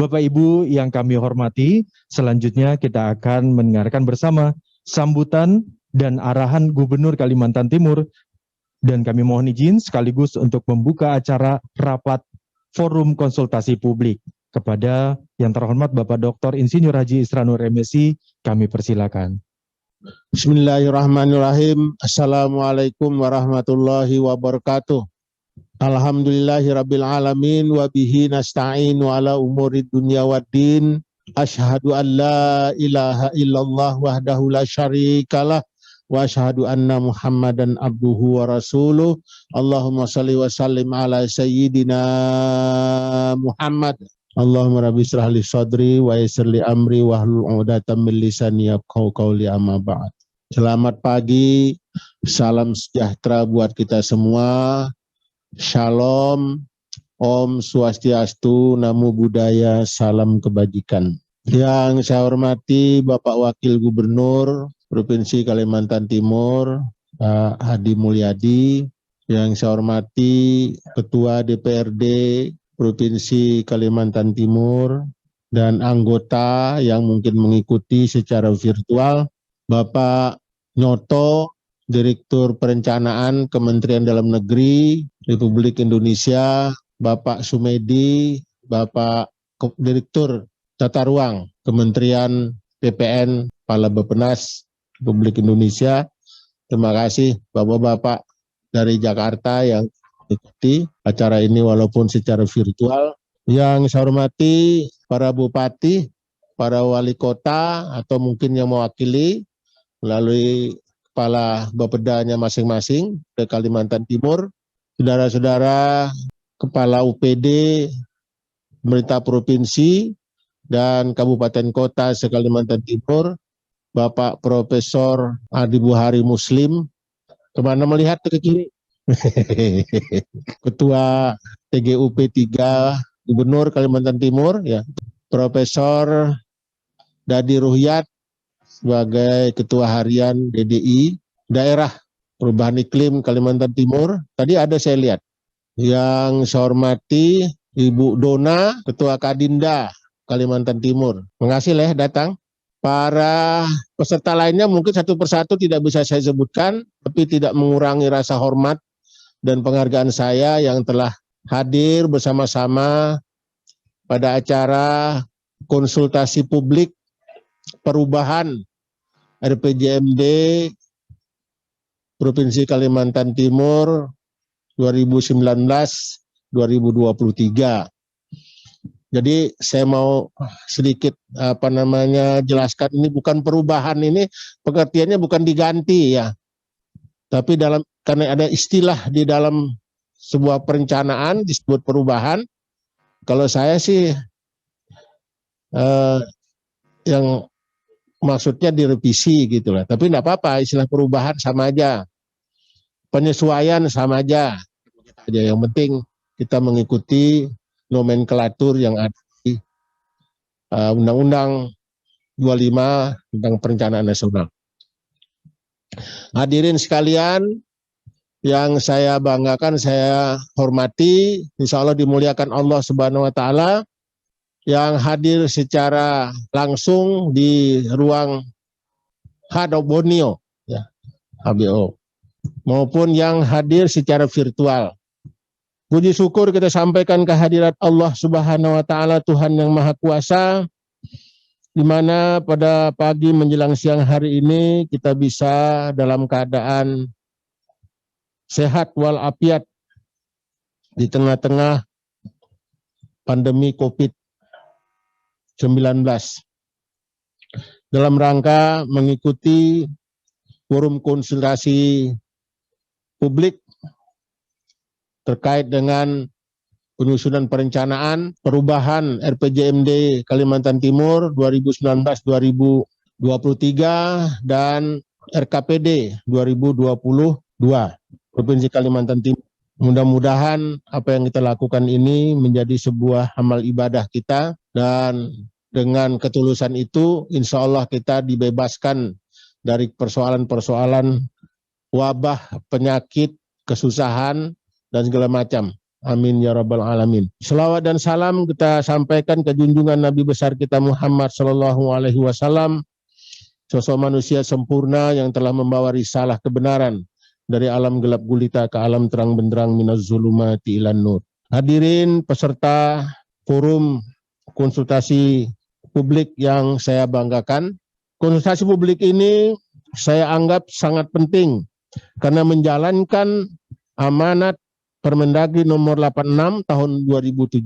Bapak Ibu yang kami hormati, selanjutnya kita akan mendengarkan bersama sambutan dan arahan Gubernur Kalimantan Timur, dan kami mohon izin sekaligus untuk membuka acara rapat forum konsultasi publik. Kepada yang terhormat Bapak Dr. Insinyur Haji Isranur MSI, kami persilakan. Bismillahirrahmanirrahim. Assalamualaikum warahmatullahi wabarakatuh. Alhamdulillahirabbil alamin wa bihi nasta'inu ala umurid dunya waddin. Asyhadu an la ilaha illallah wahdahu la syarikalah wa asyhadu anna Muhammadan abduhu wa rasuluh. Allahumma shalli wa sallim ala sayyidina Muhammad. Allahumma rabbi shrah li sadri wa yassir li amri wahlul 'uqdatam min lisani yafqahu qawli, amma ba'd. Selamat pagi, salam sejahtera buat kita semua. Shalom, Om Swastiastu, Namo Buddhaya, salam kebajikan. Yang saya hormati Bapak Wakil Gubernur Provinsi Kalimantan Timur, Pak Hadi Mulyadi. Yang saya hormati Ketua DPRD Provinsi Kalimantan Timur dan anggota yang mungkin mengikuti secara virtual, Bapak Nyoto, Direktur Perencanaan Kementerian Dalam Negeri Republik Indonesia, Bapak Sumedi, Bapak Direktur Tata Ruang Kementerian PPN Kepala Bappenas Republik Indonesia. Terima kasih Bapak-Bapak dari Jakarta yang ikuti acara ini walaupun secara virtual. Yang saya hormati para bupati, para wali kota atau mungkin yang mewakili melalui kepala bapedanya masing-masing di Kalimantan Timur, saudara-saudara kepala UPD, pemerintah provinsi dan kabupaten kota se-Kalimantan Timur, Bapak Profesor Adi Buhari Muslim, kemana melihat ke kiri? Ketua TGUP 3 Gubernur Kalimantan Timur, ya, Profesor Dadi Ruhyat sebagai Ketua Harian DDI Daerah Perubahan Iklim Kalimantan Timur. Tadi ada saya lihat. Yang saya hormati Ibu Dona, Ketua Kadinda Kalimantan Timur. Mengasih datang. Para peserta lainnya mungkin satu persatu tidak bisa saya sebutkan, tapi tidak mengurangi rasa hormat dan penghargaan saya yang telah hadir bersama-sama pada acara konsultasi publik perubahan RPJMD Provinsi Kalimantan Timur 2019-2023. Jadi saya mau sedikit jelaskan, ini bukan perubahan, ini pengertiannya bukan diganti ya. Tapi karena ada istilah di dalam sebuah perencanaan disebut perubahan. Kalau saya sih yang maksudnya direvisi gitu lah. Tapi enggak apa-apa, istilah perubahan sama aja. Penyesuaian sama aja. Yang penting kita mengikuti nomenklatur yang ada di Undang-Undang 25 tentang Perencanaan Nasional. Hadirin sekalian, yang saya banggakan, saya hormati, insya Allah dimuliakan Allah Subhanahu wa Ta'ala, yang hadir secara langsung di ruang Hadap Borneo, ya, HBO, maupun yang hadir secara virtual. Puji syukur kita sampaikan kehadirat Allah Subhanahu wa Ta'ala, Tuhan yang Maha Kuasa, di mana pada pagi menjelang siang hari ini kita bisa dalam keadaan sehat walafiat di tengah-tengah pandemi COVID-19. Dalam rangka mengikuti forum konsultasi publik terkait dengan penyusunan perencanaan perubahan RPJMD Kalimantan Timur 2019-2023 dan RKPD 2022 Provinsi Kalimantan Timur. Mudah-mudahan apa yang kita lakukan ini menjadi sebuah amal ibadah kita, dan dengan ketulusan itu insya Allah kita dibebaskan dari persoalan-persoalan wabah, penyakit, kesusahan, dan segala macam. Amin ya rabbal alamin. Selawat dan salam kita sampaikan ke junjungan Nabi besar kita Muhammad sallallahu alaihi wasallam, sosok manusia sempurna yang telah membawa risalah kebenaran dari alam gelap gulita ke alam terang benderang minaz zulumati ilan nur. Hadirin peserta forum konsultasi publik yang saya banggakan, konsultasi publik ini saya anggap sangat penting karena menjalankan amanat Permendagri nomor 86 tahun 2017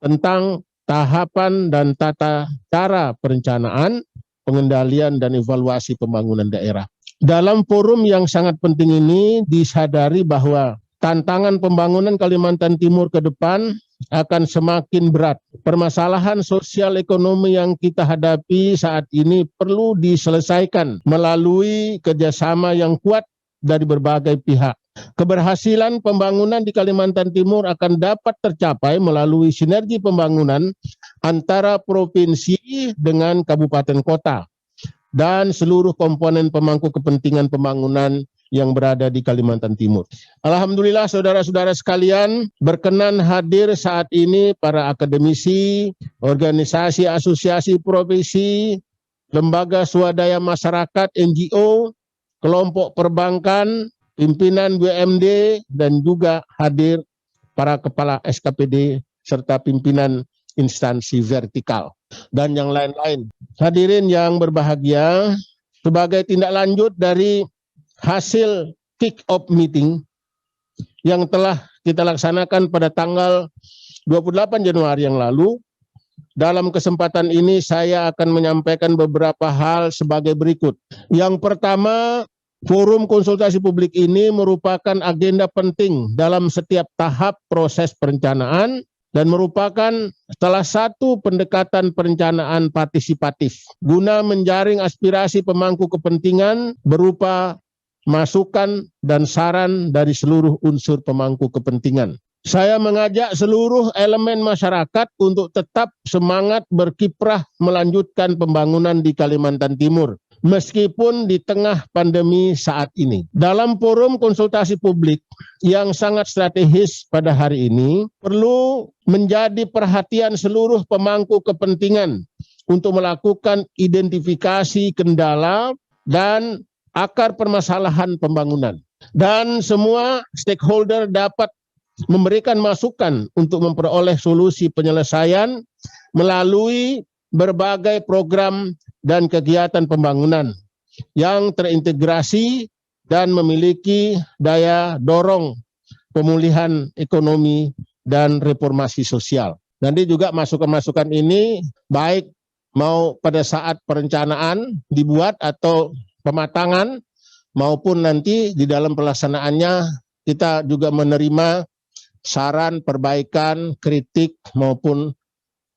tentang tahapan dan tata cara perencanaan, pengendalian dan evaluasi pembangunan daerah. Dalam forum yang sangat penting ini disadari bahwa tantangan pembangunan Kalimantan Timur ke depan akan semakin berat. Permasalahan sosial ekonomi yang kita hadapi saat ini perlu diselesaikan melalui kerjasama yang kuat dari berbagai pihak. Keberhasilan pembangunan di Kalimantan Timur akan dapat tercapai melalui sinergi pembangunan antara provinsi dengan kabupaten kota dan seluruh komponen pemangku kepentingan pembangunan yang berada di Kalimantan Timur. Alhamdulillah saudara-saudara sekalian berkenan hadir saat ini para akademisi, organisasi asosiasi provinsi, lembaga swadaya masyarakat, NGO, kelompok perbankan, pimpinan BUMD, dan juga hadir para kepala SKPD serta pimpinan instansi vertikal dan yang lain-lain. Hadirin yang berbahagia, sebagai tindak lanjut dari hasil kick-off meeting yang telah kita laksanakan pada tanggal 28 Januari yang lalu, dalam kesempatan ini saya akan menyampaikan beberapa hal sebagai berikut. Yang pertama, forum konsultasi publik ini merupakan agenda penting dalam setiap tahap proses perencanaan dan merupakan salah satu pendekatan perencanaan partisipatif guna menjaring aspirasi pemangku kepentingan berupa masukan dan saran dari seluruh unsur pemangku kepentingan. Saya mengajak seluruh elemen masyarakat untuk tetap semangat berkiprah melanjutkan pembangunan di Kalimantan Timur, meskipun di tengah pandemi saat ini. Dalam forum konsultasi publik yang sangat strategis pada hari ini, perlu menjadi perhatian seluruh pemangku kepentingan untuk melakukan identifikasi kendala dan akar permasalahan pembangunan. Dan semua stakeholder dapat memberikan masukan untuk memperoleh solusi penyelesaian melalui berbagai program dan kegiatan pembangunan yang terintegrasi dan memiliki daya dorong pemulihan ekonomi dan reformasi sosial. Nanti juga masukan-masukan ini baik mau pada saat perencanaan dibuat atau pematangan maupun nanti di dalam pelaksanaannya kita juga menerima saran, perbaikan, kritik maupun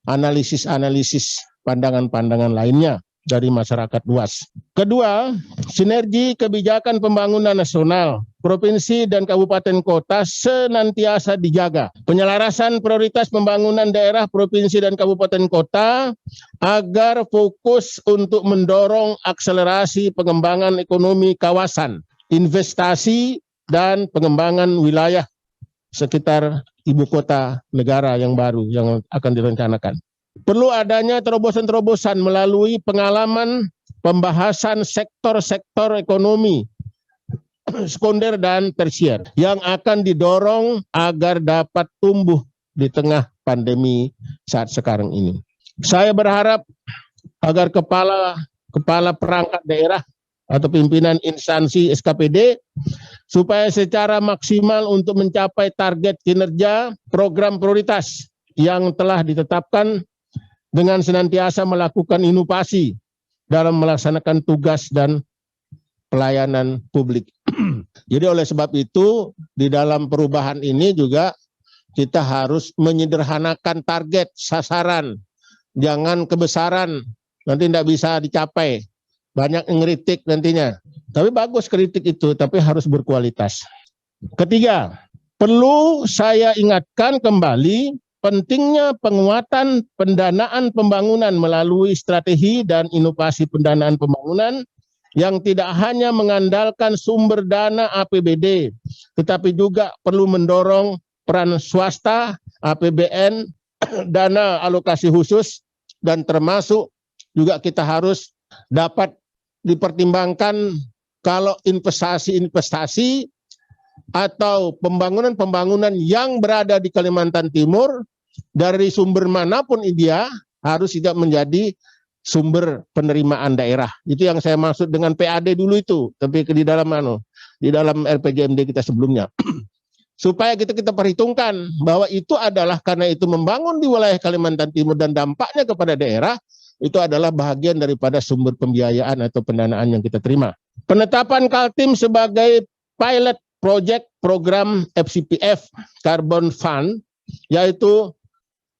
analisis-analisis pandangan-pandangan lainnya dari masyarakat luas. Kedua, sinergi kebijakan pembangunan nasional, provinsi dan kabupaten kota senantiasa dijaga. Penyelarasan prioritas pembangunan daerah, provinsi dan kabupaten kota agar fokus untuk mendorong akselerasi pengembangan ekonomi kawasan, investasi dan pengembangan wilayah sekitar ibu kota negara yang baru yang akan direncanakan. Perlu adanya terobosan-terobosan melalui pengalaman pembahasan sektor-sektor ekonomi sekunder dan tersier yang akan didorong agar dapat tumbuh di tengah pandemi saat sekarang ini. Saya berharap agar kepala perangkat daerah atau pimpinan instansi SKPD supaya secara maksimal untuk mencapai target kinerja program prioritas yang telah ditetapkan dengan senantiasa melakukan inovasi dalam melaksanakan tugas dan pelayanan publik. Jadi oleh sebab itu di dalam perubahan ini juga kita harus menyederhanakan target, sasaran, jangan kebesaran, nanti tidak bisa dicapai. Banyak yang ngeritik nantinya. Tapi bagus kritik itu, tapi harus berkualitas. Ketiga, perlu saya ingatkan kembali pentingnya penguatan pendanaan pembangunan melalui strategi dan inovasi pendanaan pembangunan yang tidak hanya mengandalkan sumber dana APBD, tetapi juga perlu mendorong peran swasta, APBN, dana alokasi khusus, dan termasuk juga kita harus dapat dipertimbangkan kalau investasi-investasi atau pembangunan-pembangunan yang berada di Kalimantan Timur dari sumber manapun dia harus tidak menjadi sumber penerimaan daerah. Itu yang saya maksud dengan PAD dulu itu, tapi di dalam RPJMD kita sebelumnya. Supaya kita perhitungkan bahwa itu adalah karena itu membangun di wilayah Kalimantan Timur dan dampaknya kepada daerah itu adalah bagian daripada sumber pembiayaan atau pendanaan yang kita terima. Penetapan Kaltim sebagai pilot project program FCPF Carbon Fund, yaitu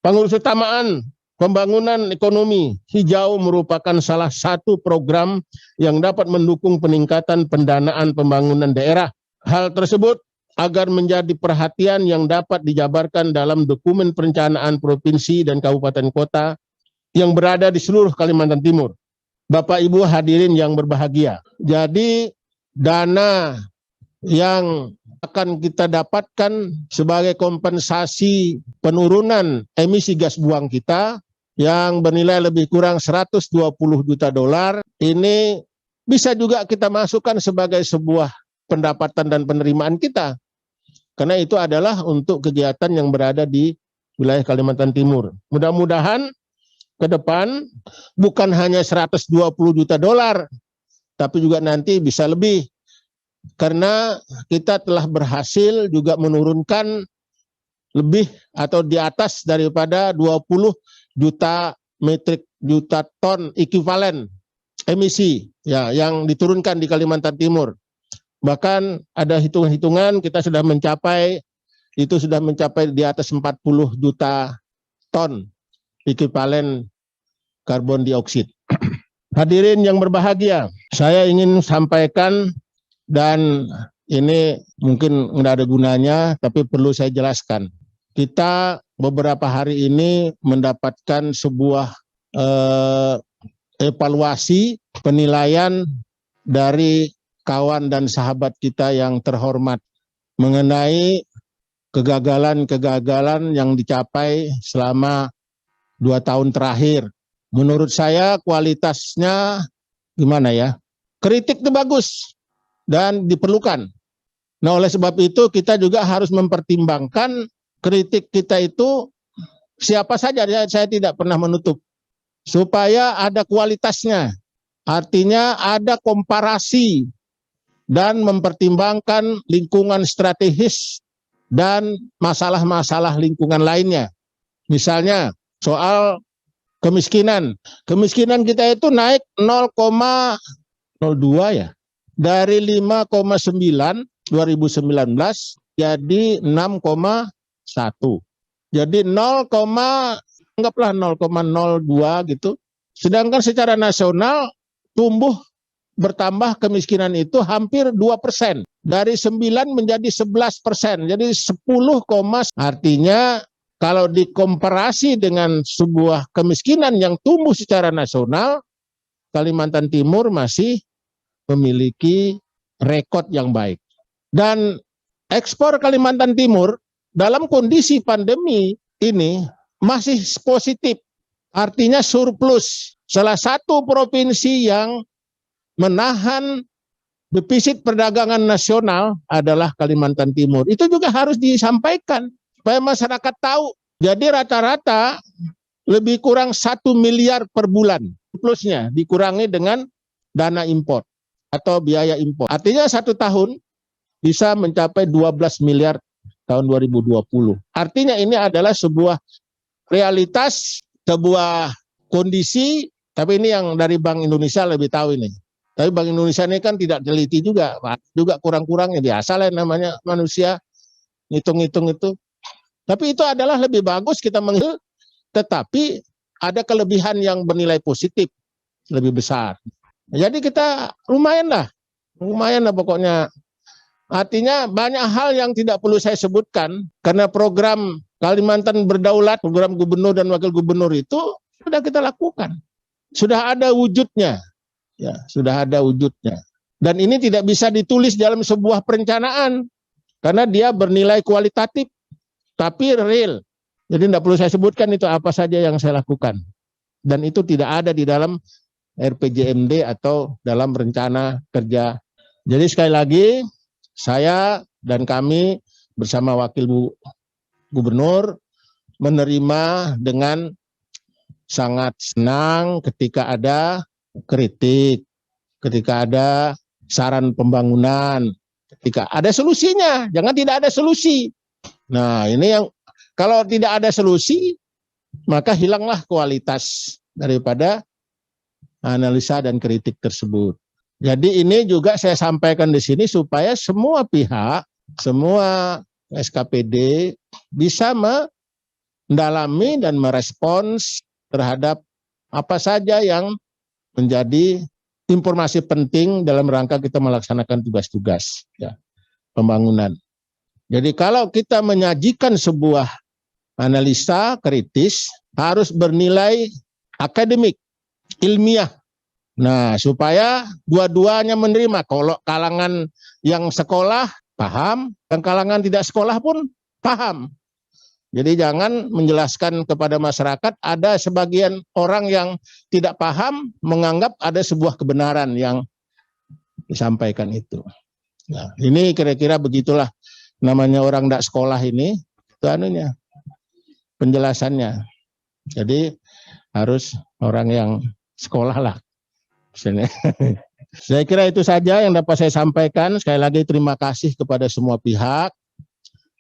pengurus utamaan pembangunan ekonomi hijau merupakan salah satu program yang dapat mendukung peningkatan pendanaan pembangunan daerah. Hal tersebut agar menjadi perhatian yang dapat dijabarkan dalam dokumen perencanaan provinsi dan kabupaten kota yang berada di seluruh Kalimantan Timur. Bapak Ibu hadirin yang berbahagia. Jadi dana yang akan kita dapatkan sebagai kompensasi penurunan emisi gas buang kita yang bernilai lebih kurang 120 juta dolar, ini bisa juga kita masukkan sebagai sebuah pendapatan dan penerimaan kita. Karena itu adalah untuk kegiatan yang berada di wilayah Kalimantan Timur. Mudah-mudahan ke depan bukan hanya 120 juta dolar, tapi juga nanti bisa lebih. Karena kita telah berhasil juga menurunkan lebih atau di atas daripada 20 juta ton ekuivalen emisi ya yang diturunkan di Kalimantan Timur. Bahkan ada hitung-hitungan kita sudah mencapai di atas 40 juta ton ekuivalen karbon dioksida. Hadirin yang berbahagia, saya ingin sampaikan dan ini mungkin nggak ada gunanya, tapi perlu saya jelaskan. Kita beberapa hari ini mendapatkan sebuah evaluasi penilaian dari kawan dan sahabat kita yang terhormat mengenai kegagalan-kegagalan yang dicapai selama 2 tahun terakhir. Menurut saya kualitasnya gimana ya? Kritik itu bagus dan diperlukan. Nah, oleh sebab itu kita juga harus mempertimbangkan kritik kita itu siapa saja, saya tidak pernah menutup. Supaya ada kualitasnya. Artinya ada komparasi dan mempertimbangkan lingkungan strategis dan masalah-masalah lingkungan lainnya. Misalnya soal kemiskinan. Kemiskinan kita itu naik 0,02 ya. Dari 5,9 2019 jadi 6,1. Jadi anggaplah 0,02 gitu. Sedangkan secara nasional tumbuh bertambah kemiskinan itu hampir 2%. Dari 9 menjadi 11%. Jadi 10, artinya kalau dikomparasi dengan sebuah kemiskinan yang tumbuh secara nasional, Kalimantan Timur masih memiliki rekod yang baik. Dan ekspor Kalimantan Timur dalam kondisi pandemi ini masih positif, artinya surplus. Salah satu provinsi yang menahan defisit perdagangan nasional adalah Kalimantan Timur. Itu juga harus disampaikan supaya masyarakat tahu. Jadi rata-rata lebih kurang 1 miliar per bulan plusnya dikurangi dengan dana impor atau biaya impor. Artinya 1 tahun bisa mencapai 12 miliar tahun 2020. Artinya ini adalah sebuah realitas, sebuah kondisi, tapi ini yang dari Bank Indonesia lebih tahu ini. Tapi Bank Indonesia ini kan tidak teliti juga kurang-kurangnya, biasa lah namanya manusia ngitung-ngitung itu. Tapi itu adalah lebih bagus kita menghitung, tetapi ada kelebihan yang bernilai positif lebih besar. Jadi kita lumayan lah pokoknya. Artinya banyak hal yang tidak perlu saya sebutkan karena program Kalimantan Berdaulat, program gubernur dan wakil gubernur itu sudah kita lakukan. Sudah ada wujudnya. Ya, sudah ada wujudnya. Dan ini tidak bisa ditulis dalam sebuah perencanaan karena dia bernilai kualitatif. tapi real. Jadi tidak perlu saya sebutkan itu apa saja yang saya lakukan. Dan itu tidak ada di dalam RPJMD atau dalam rencana kerja. Jadi sekali lagi, saya dan kami bersama Wakil Gubernur menerima dengan sangat senang ketika ada kritik, ketika ada saran pembangunan, ketika ada solusinya, jangan tidak ada solusi. Nah, ini yang kalau tidak ada solusi, maka hilanglah kualitas daripada analisa dan kritik tersebut. Jadi ini juga saya sampaikan di sini supaya semua pihak, semua SKPD bisa mendalami dan merespons terhadap apa saja yang menjadi informasi penting dalam rangka kita melaksanakan tugas-tugas ya, pembangunan. Jadi kalau kita menyajikan sebuah analisa kritis harus bernilai akademik, ilmiah. Nah, supaya dua-duanya menerima. Kalau kalangan yang sekolah paham, dan kalangan tidak sekolah pun paham. Jadi jangan menjelaskan kepada masyarakat, ada sebagian orang yang tidak paham menganggap ada sebuah kebenaran yang disampaikan itu. Nah, ini kira-kira begitulah namanya orang tidak sekolah ini, itu anunya, penjelasannya. Jadi harus orang yang sekolah lah. Saya kira itu saja yang dapat saya sampaikan. Sekali lagi terima kasih kepada semua pihak.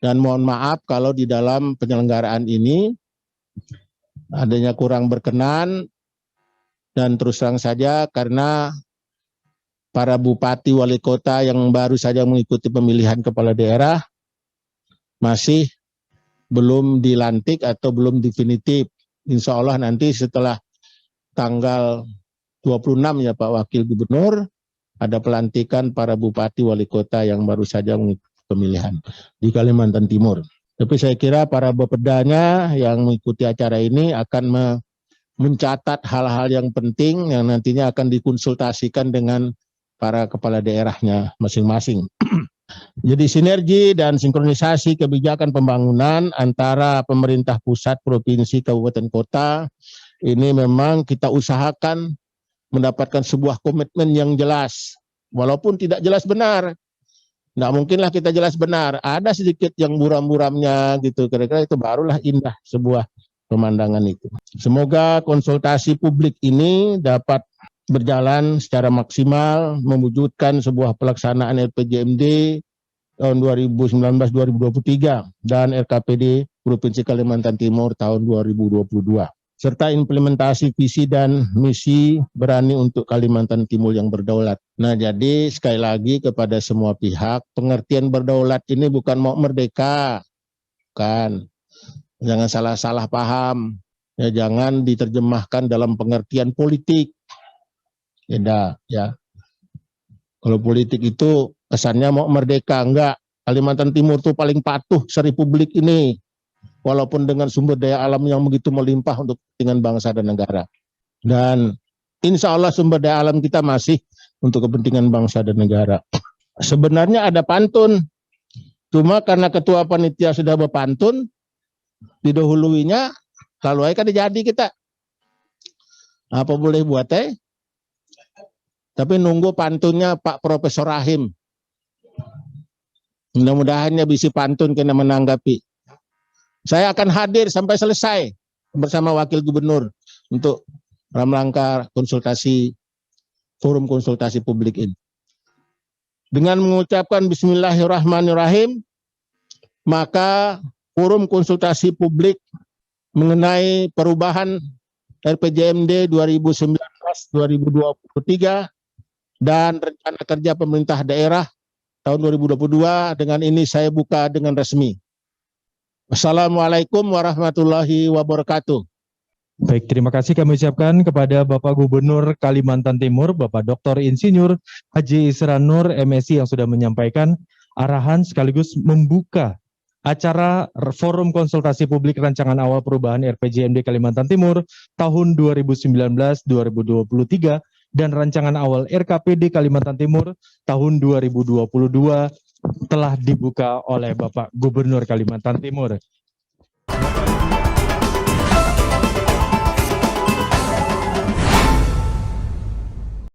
Dan mohon maaf kalau di dalam penyelenggaraan ini adanya kurang berkenan, dan terus terang saja karena para bupati wali kota yang baru saja mengikuti pemilihan kepala daerah masih belum dilantik atau belum definitif. Insya Allah nanti setelah tanggal 26 ya Pak Wakil Gubernur ada pelantikan para bupati wali kota yang baru saja mengikuti pemilihan di Kalimantan Timur. Tapi saya kira para bapedanya yang mengikuti acara ini akan mencatat hal-hal yang penting yang nantinya akan dikonsultasikan dengan para kepala daerahnya masing-masing. Jadi sinergi dan sinkronisasi kebijakan pembangunan antara pemerintah pusat, provinsi, kabupaten, kota ini memang kita usahakan mendapatkan sebuah komitmen yang jelas, walaupun tidak jelas benar. Nggak mungkinlah kita jelas benar, ada sedikit yang buram-buramnya gitu, kira-kira itu barulah indah sebuah pemandangan itu. Semoga konsultasi publik ini dapat berjalan secara maksimal, mewujudkan sebuah pelaksanaan RPJMD tahun 2019-2023 dan RKPD Provinsi Kalimantan Timur tahun 2022. Serta implementasi visi dan misi berani untuk Kalimantan Timur yang berdaulat. Nah, jadi sekali lagi kepada semua pihak, pengertian berdaulat ini bukan mau merdeka, kan? Jangan salah-salah paham, ya, jangan diterjemahkan dalam pengertian politik. Beda, ya. Kalau politik itu kesannya mau merdeka, enggak. Kalimantan Timur itu paling patuh serepublik ini. Walaupun dengan sumber daya alam yang begitu melimpah untuk kepentingan bangsa dan negara. Dan insya Allah sumber daya alam kita masih untuk kepentingan bangsa dan negara. Sebenarnya ada pantun, cuma karena ketua panitia sudah berpantun, didahuluinya, lalu aja kan jadi kita. Apa boleh buat tapi nunggu pantunnya Pak Profesor Rahim. Mudah-mudahan bisa pantun kena menanggapi. Saya akan hadir sampai selesai bersama Wakil Gubernur untuk dalam rangka konsultasi, forum konsultasi publik ini. Dengan mengucapkan Bismillahirrahmanirrahim, maka forum konsultasi publik mengenai perubahan RPJMD 2019-2023 dan rencana kerja pemerintah daerah tahun 2022 dengan ini saya buka dengan resmi. Assalamualaikum warahmatullahi wabarakatuh. Baik, terima kasih kami ucapkan kepada Bapak Gubernur Kalimantan Timur, Bapak Dr. Insinyur Haji Isran Nur, MSI, yang sudah menyampaikan arahan sekaligus membuka acara forum konsultasi publik rancangan awal perubahan RPJMD Kalimantan Timur tahun 2019-2023 dan rancangan awal RKPD Kalimantan Timur tahun 2022 telah dibuka oleh Bapak Gubernur Kalimantan Timur.